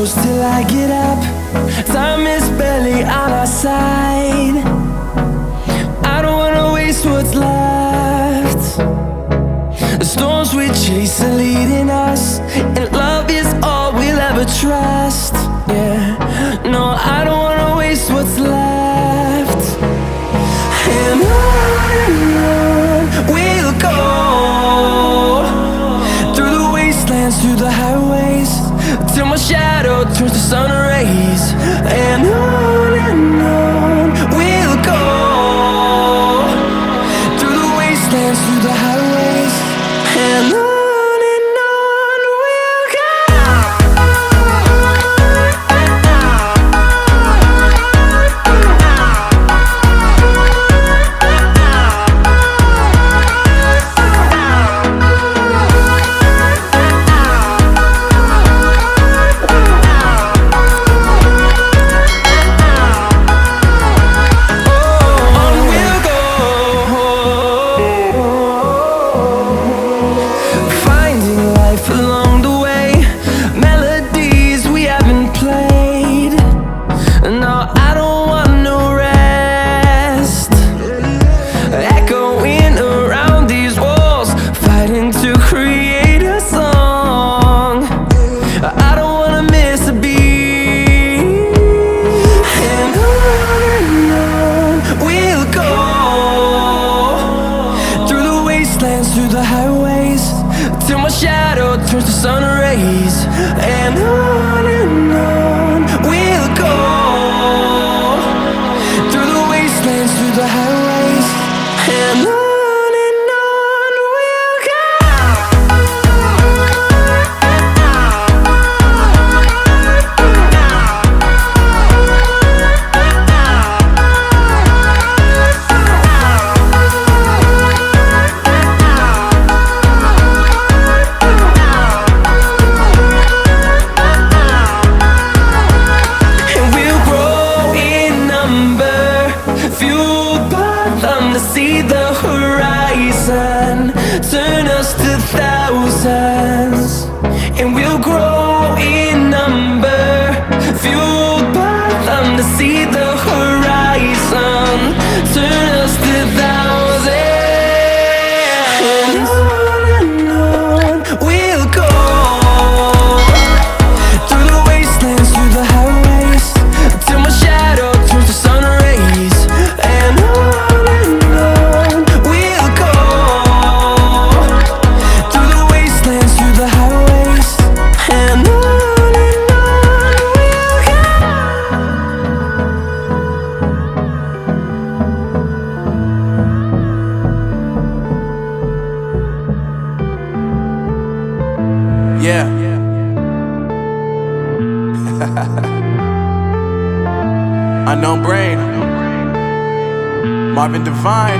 close till I get up. Time is barely on our side. I don't wanna waste what's left. The storms we chase are leading us, and love is all we'll ever trust. Yeah, no, I don't wanna waste what's left. And on we'll go, through the wastelands, through the highways, till my shadow turns to sun rays. And on we'll go, through the wastelands, through the highways, and on we'll go. Unknown Brain, Marvin Divine.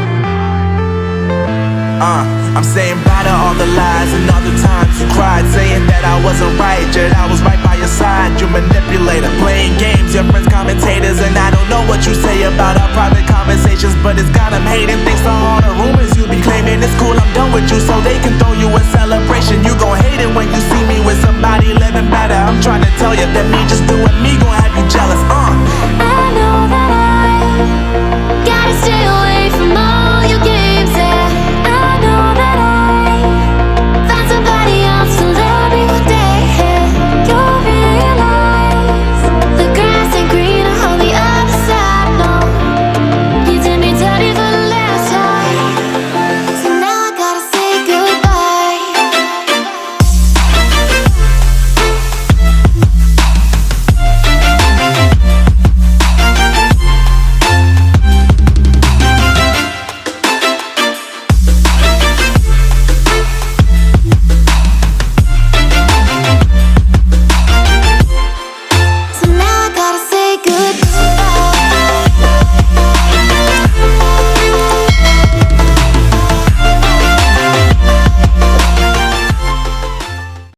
I'm saying bye to all the lies and all the times you cried, saying that I wasn't right, yet I was right by your side. You manipulator, playing games, your friends commentators, and I don't know what you say about our private conversations, but it's got them hating. Thanks to all the rumors you be claiming. It's cool, I'm done with you, so they can throw you a celebration. You gon' hate it when you see me with somebody living better. I'm trying to tell you that me just doing me gon' have you jealous.